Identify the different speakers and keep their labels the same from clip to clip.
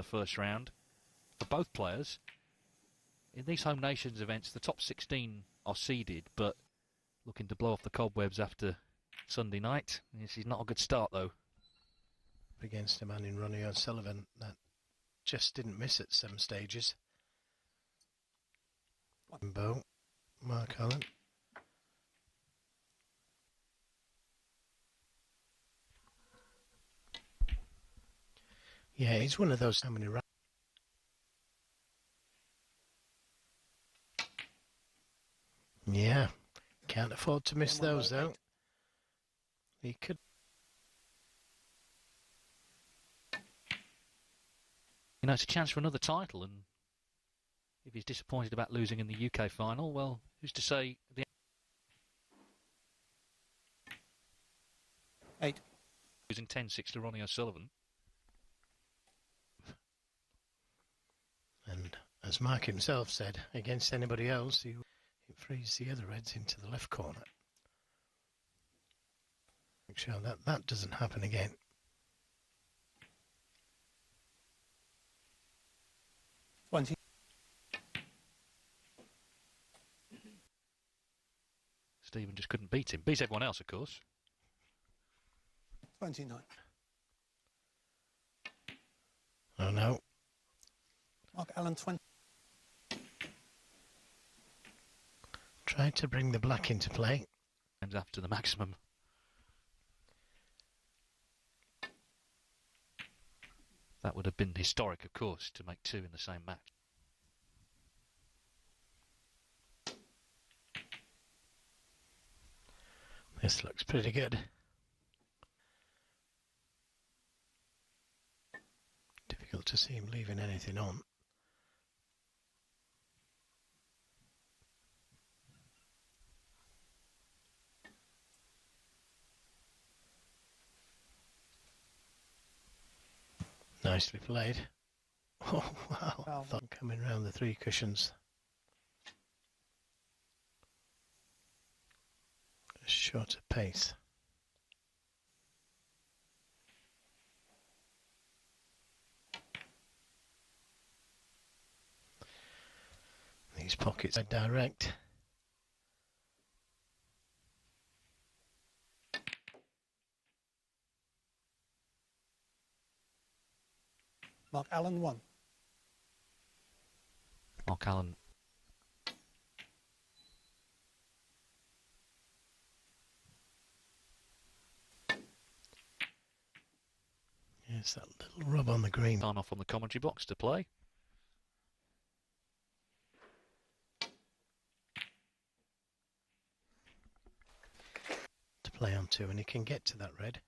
Speaker 1: the first round for both players. In these Home Nations events, the top 16 are seeded, but looking to blow off the cobwebs after Sunday night. This is not a good start, though.
Speaker 2: Against a man in Ronnie O'Sullivan that just didn't miss at some stages. Wenbo, Mark Allen. Yeah, he's one of those. How many rounds? Yeah, can't afford to miss those though. He could.
Speaker 1: You know, it's a chance for another title, and if he's disappointed about losing in the UK final, well, who's to say the
Speaker 3: 8
Speaker 1: losing 10-6 to Ronnie O'Sullivan.
Speaker 2: And as Mark himself said, against anybody else, it frees the other Reds into the left corner. Make sure that doesn't happen again.
Speaker 1: Stephen just couldn't beat him. Beats everyone else, of course.
Speaker 3: 29.
Speaker 2: Oh no.
Speaker 3: Mark Allen 20.
Speaker 2: Tried to bring the black into play.
Speaker 1: And after the maximum. That would have been historic, of course, to make 2 in the same match.
Speaker 2: This looks pretty good. Difficult to see him leaving anything on. Nicely played. Oh wow, thought coming round the 3 cushions. A shorter pace. These pockets are direct.
Speaker 3: Mark Allen 1.
Speaker 1: Mark Allen.
Speaker 2: Yes, that little rub on the green.
Speaker 1: Time off on the commentary box to play.
Speaker 2: To play onto, and he can get to that red.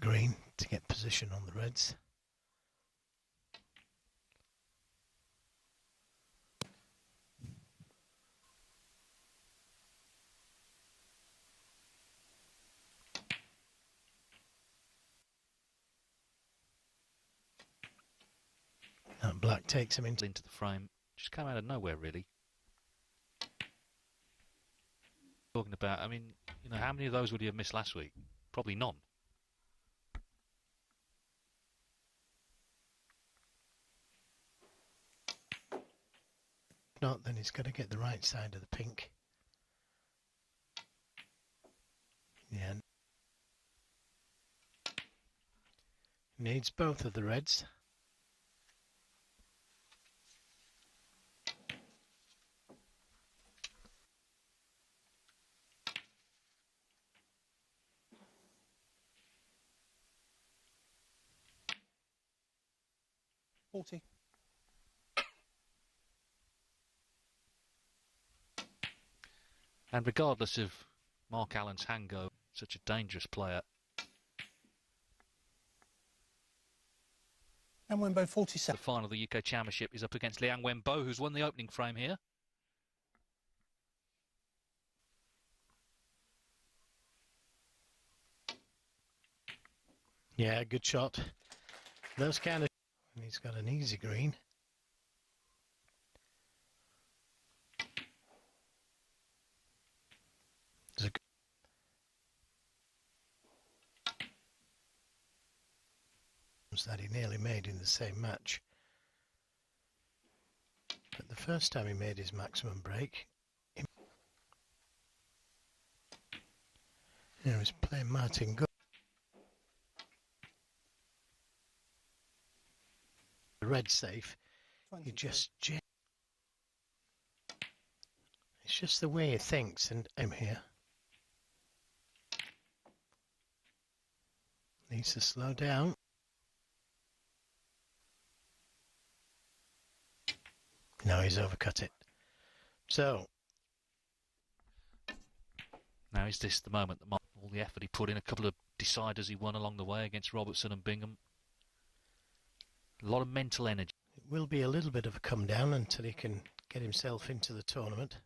Speaker 2: Green to get position on the reds. That black takes him into
Speaker 1: the frame. Just came out of nowhere, really. Talking about, I mean, you know, how many of those would he have missed last week? Probably none.
Speaker 2: Not, then he's got to get the right side of the pink. Yeah. Needs both of the reds.
Speaker 3: $40.
Speaker 1: And regardless of Mark Allen's hango, such a dangerous player.
Speaker 3: And Wenbo 47.
Speaker 1: The final of the UK Championship is up against Liang Wenbo, who's won the opening frame here.
Speaker 2: Yeah, good shot. Those kind of... And he's got an easy green. that he nearly made in the same match. But the first time he made his maximum break, he was playing Martin good. The red safe, he
Speaker 3: 22.
Speaker 2: just... It's just the way he thinks, and I'm here. Needs to slow down. No, he's overcut it. So,
Speaker 1: Now is this the moment that all the effort he put in, a couple of deciders he won along the way against Robertson and Bingham. A lot of mental energy.
Speaker 2: it will be a little bit of a come down until he can get himself into the tournament.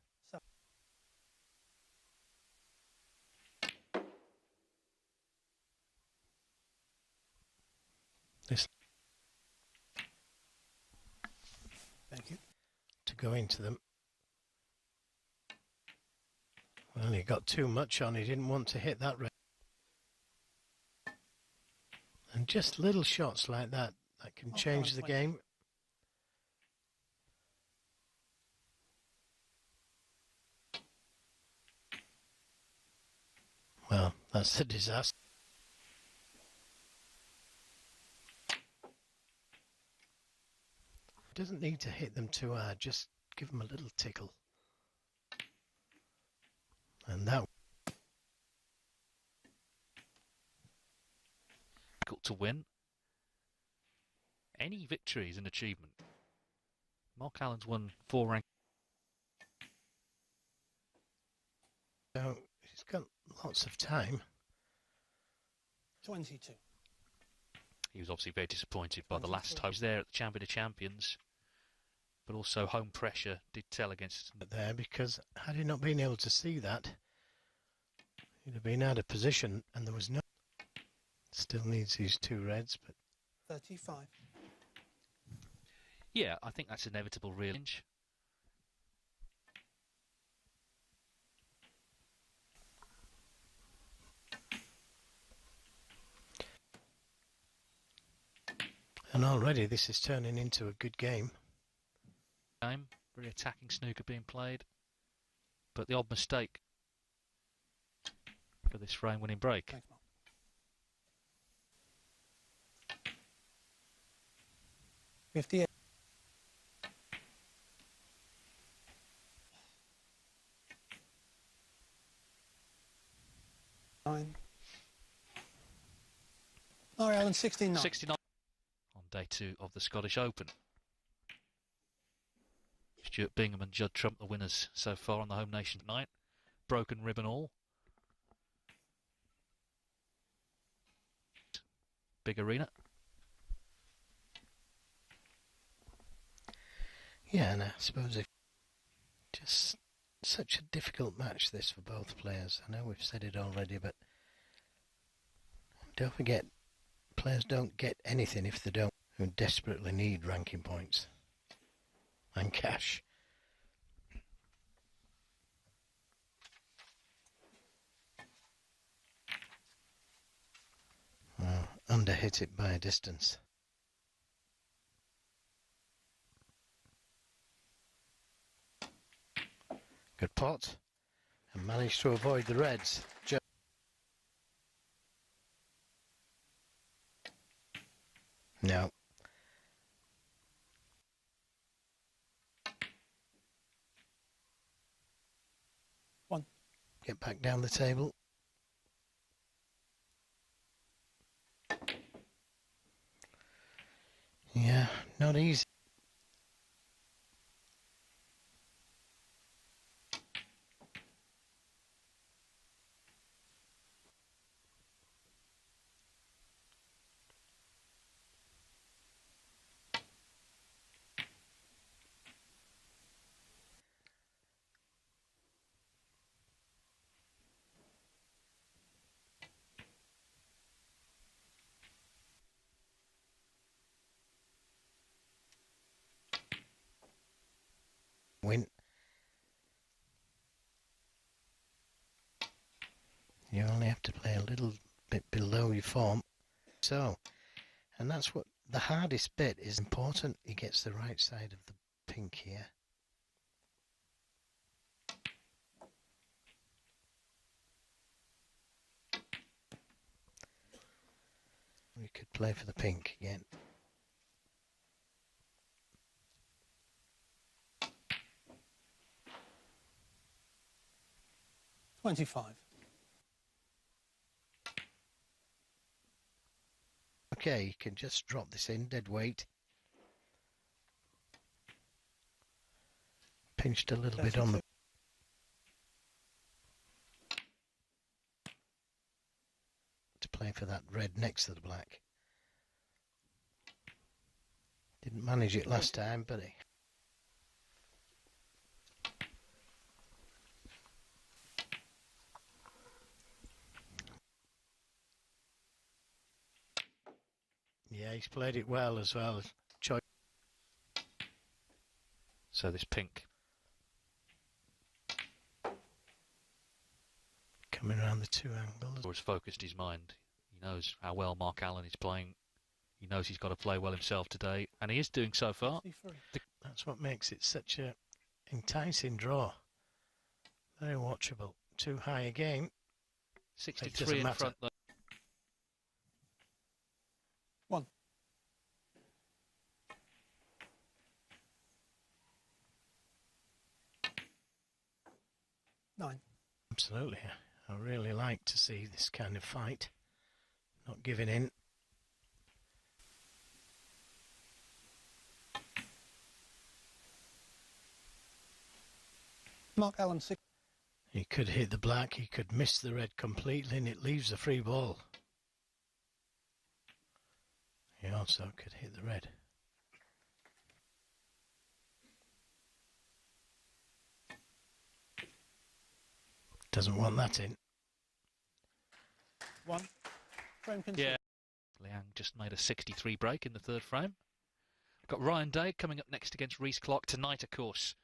Speaker 2: This
Speaker 3: Thank you.
Speaker 2: to go into them. Well, he got too much on. He didn't want to hit that red. And just little shots like that can change the game. Well, that's a disaster. Doesn't need to hit them too hard, just give them a little tickle. And that
Speaker 1: Difficult to win. Any victory is an achievement. Mark Allen's won 4 rankings.
Speaker 2: so he's got lots of time.
Speaker 3: 22.
Speaker 1: He was obviously very disappointed by the last time. He was there at the Champion of Champions, but also home pressure did tell against
Speaker 2: There, because had he not been able to see that, he'd have been out of position, and there was no. Still needs these 2 reds, but
Speaker 3: 35.
Speaker 1: Yeah, I think that's inevitable, really.
Speaker 2: and already this is turning into a good game.
Speaker 1: Very attacking snooker being played, but the odd mistake for this frame-winning break.
Speaker 3: Thanks, Mark. $58. Nine. Larry Allen, 69.
Speaker 1: 69 on day 2 of the Scottish Open. Stuart Bingham and Judd Trump, the winners so far on the home nation tonight. Broken ribbon all. Big arena.
Speaker 2: Yeah, and I suppose if just such a difficult match this for both players. I know we've said it already, but don't forget, players don't get anything if they don't, who desperately need ranking points and cash. Well, underhit it by a distance. Good pot, and managed to avoid the reds. No.
Speaker 3: One.
Speaker 2: Get back down the table. Yeah, not easy. Win. You only have to play a little bit below your form. So, And that's what the hardest bit is. Important he gets the right side of the pink here. We could play for the pink again.
Speaker 3: $25.
Speaker 2: Okay, you can just drop this in, dead weight. Pinched a little bit on the... to play for that red next to the black. Didn't manage it last time, but he... Yeah, he's played it well as well.
Speaker 1: So this pink.
Speaker 2: Coming around the two angles.
Speaker 1: Has focused his mind. He knows how well Mark Allen is playing. He knows he's got to play well himself today, and he is doing so far.
Speaker 2: That's what makes it such a enticing draw. Very watchable. Too high again.
Speaker 1: 63 in front though.
Speaker 3: 1. $9.
Speaker 2: Absolutely. I really like to see this kind of fight. Not giving in.
Speaker 3: Mark Allen 6.
Speaker 2: He could hit the black, he could miss the red completely, and it leaves a free ball. He also could hit the red. Doesn't want that in.
Speaker 3: 1. Frame conceded.
Speaker 1: Yeah. Liang just made a 63 break in the third frame. Got Ryan Day coming up next against Reece Clark tonight, of course.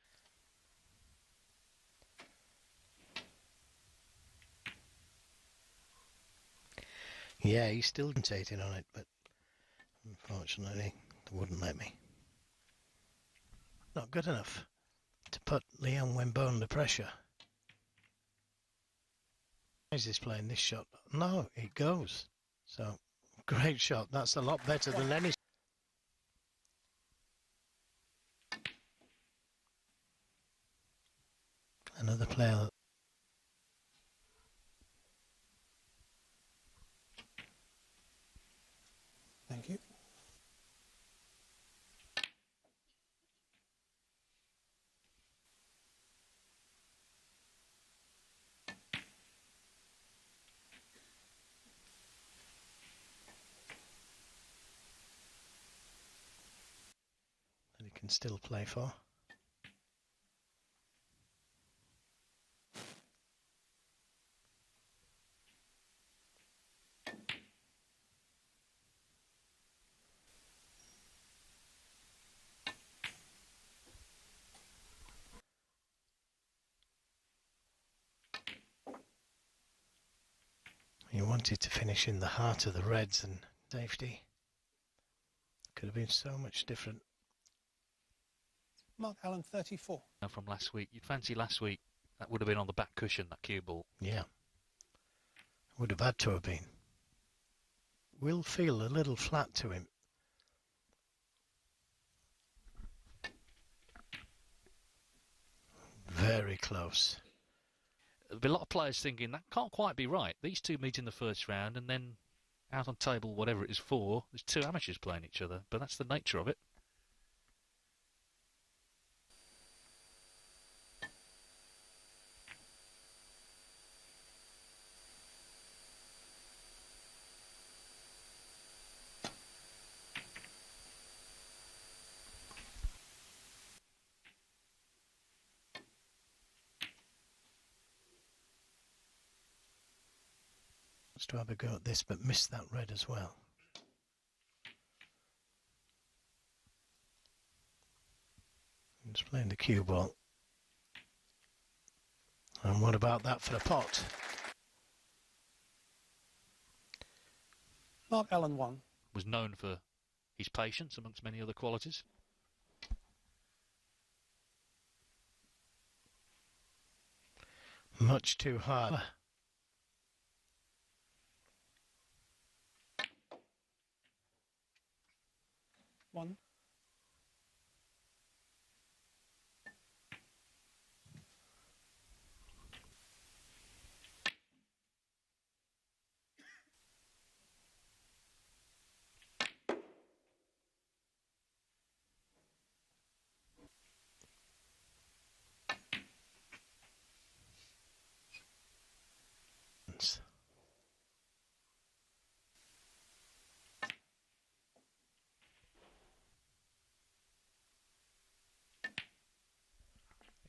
Speaker 2: Yeah, he's still concentrating on it, but unfortunately, they wouldn't let me. Not good enough to put Liang Wenbo under pressure. Is this playing this shot? No, it goes. So, great shot. That's a lot better than any. Another player.
Speaker 3: Thank you.
Speaker 2: That he can still play for. He wanted to finish in the heart of the reds and safety. Could have been so much different.
Speaker 3: Mark Allen 34.
Speaker 1: From last week. You'd fancy last week that would have been on the back cushion, that cue ball.
Speaker 2: Yeah. Would have had to have been. Will feel a little flat to him. Very close.
Speaker 1: There'll be a lot of players thinking that can't quite be right. These two meet in the first round, and then out on table, whatever it is for, there's two amateurs playing each other. But that's the nature of it.
Speaker 2: To have a go at this, but missed that red as well. Just playing the cue ball. And what about that for a pot?
Speaker 3: Mark Allen 1.
Speaker 1: was known for his patience, amongst many other qualities.
Speaker 2: Much too hard.
Speaker 3: One.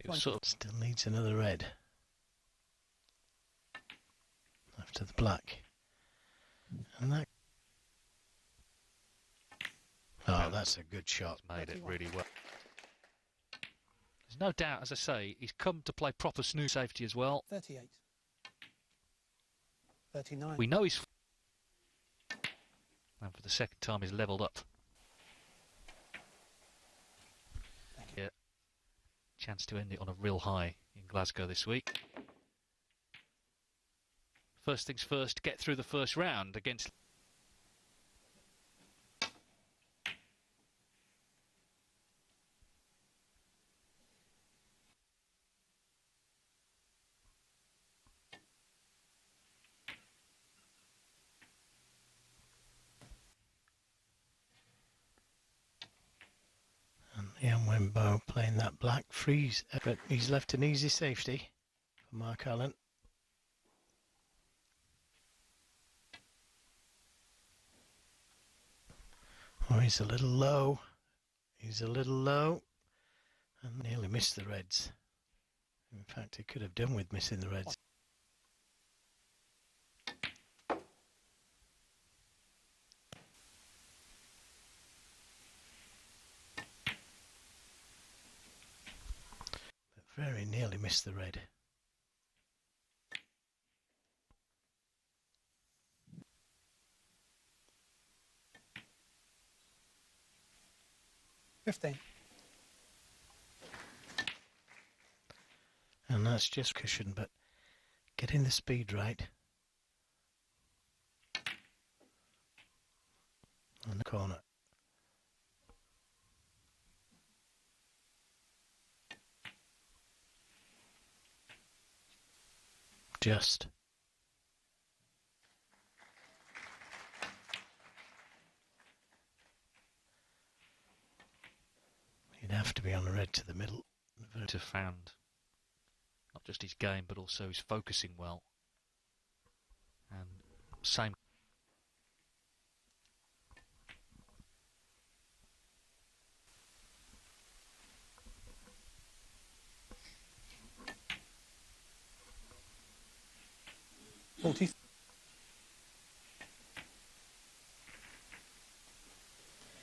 Speaker 1: It was sort of
Speaker 2: Still needs another red. After the black. And that... Oh, that's a good shot.
Speaker 1: made it
Speaker 3: 31.
Speaker 1: really well. There's no doubt, as I say, he's come to play proper snooze safety as well.
Speaker 3: 38. 39.
Speaker 1: We know he's... And for the second time, he's levelled up.
Speaker 3: Thank you.
Speaker 1: Yeah. Chance to end it on a real high in Glasgow this week. First things first, get through the first round against...
Speaker 2: And Liang Wenbo playing that black freeze, but he's left an easy safety for Mark Allen. Oh, he's a little low. He's a little low. And nearly missed the reds. In fact, he could have done with missing the reds. But very nearly missed the red.
Speaker 3: $15.
Speaker 2: And that's just cushion, but getting the speed right. On the corner. Just. He'd have to be on the red to the middle.
Speaker 1: to found not just his game but also his focusing well, and same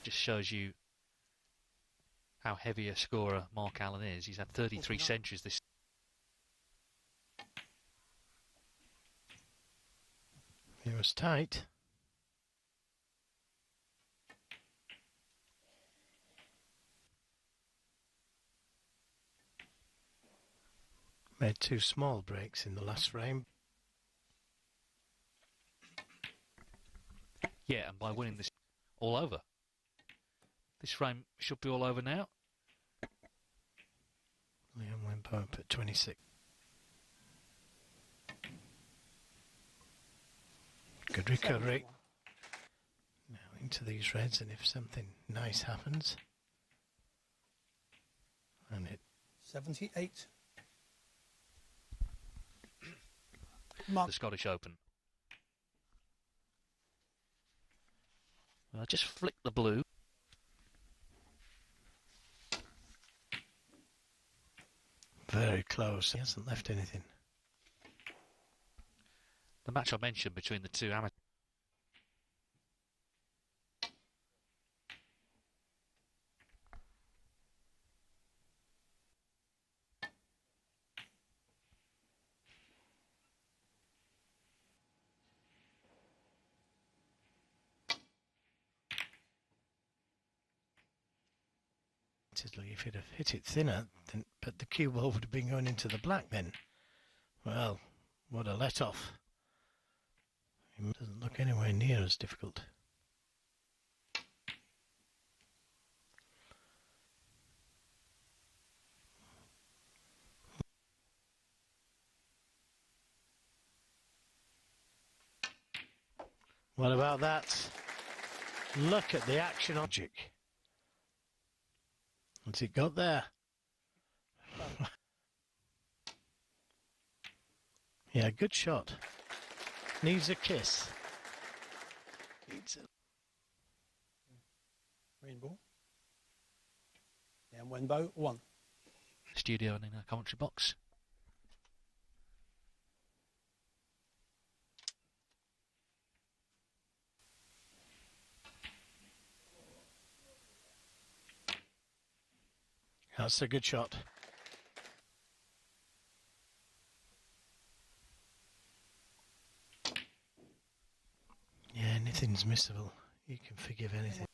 Speaker 1: just shows you how heavy a scorer Mark Allen is. He's had 33 centuries this.
Speaker 2: He was tight. Made two small breaks in the last frame.
Speaker 1: Yeah, and by winning this, all over. This frame should be all over now.
Speaker 2: Liang Wenbo up at 26. Good recovery. Now into these reds, and if something nice happens, and it
Speaker 3: 78. Mark.
Speaker 1: The Scottish Open. Well, just flick the blue.
Speaker 2: very close. He hasn't left anything.
Speaker 1: The match I mentioned between the two amateurs.
Speaker 2: If he'd have hit it thinner, then, but the cue ball would have been going into the black then. Well, what a let-off. It doesn't look anywhere near as difficult. What about that? Look at the action logic. What's it got there? Yeah, good shot. Needs a kiss. Needs a...
Speaker 3: Rainbow. Yeah, Wenbo, 1.
Speaker 1: Studio and in our commentary box.
Speaker 2: That's a good shot. Yeah, anything's missable. You can forgive anything.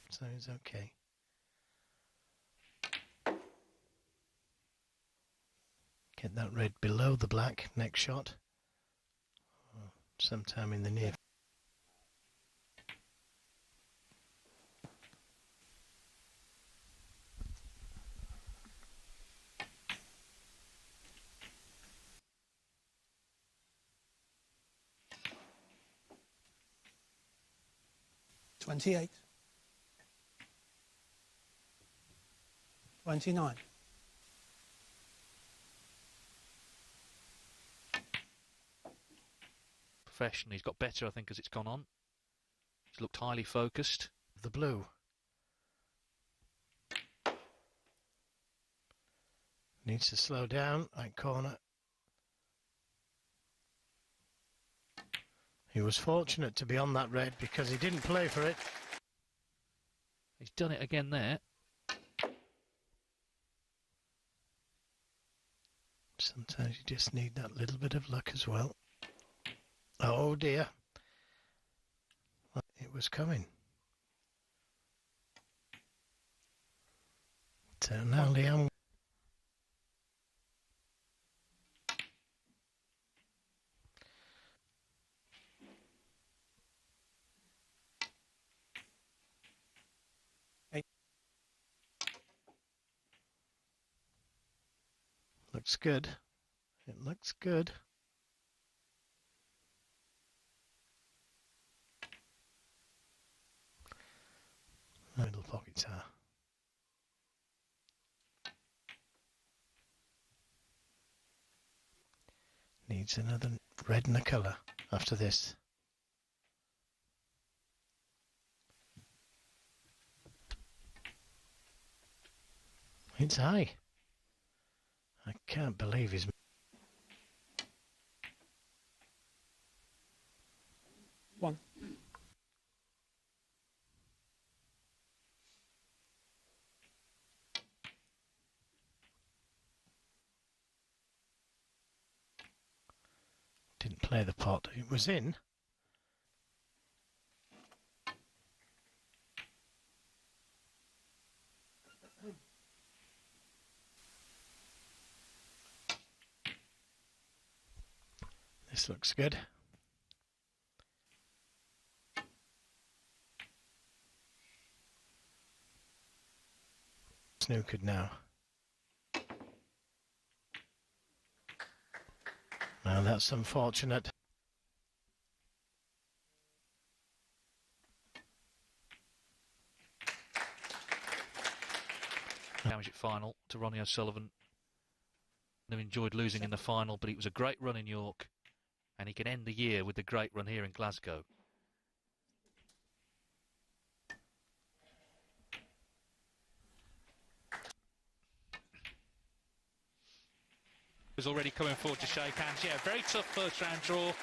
Speaker 2: So it's okay. Get that red below the black next shot. Sometime in the near.
Speaker 3: $28. 29.
Speaker 1: Profession, he's got better, I think, as it's gone on. He's looked highly focused.
Speaker 2: The blue. Needs to slow down, right corner. He was fortunate to be on that red because he didn't play for it.
Speaker 1: He's done it again there.
Speaker 2: Sometimes you just need that little bit of luck as well. Oh dear. Well, it was coming. So now Liang. Looks good. It looks good. Middle pockets are. Needs another red and a colour after this. It's high. I can't believe he's...
Speaker 3: 1.
Speaker 2: Didn't play the pot. It was in. This looks good. Snookered now. Well, that's unfortunate.
Speaker 1: Championship final to Ronnie O'Sullivan. I've enjoyed losing in the final, but it was a great run in York, and he can end the year with a great run here in Glasgow. Was already coming forward to shake hands. Yeah, very tough first round draw.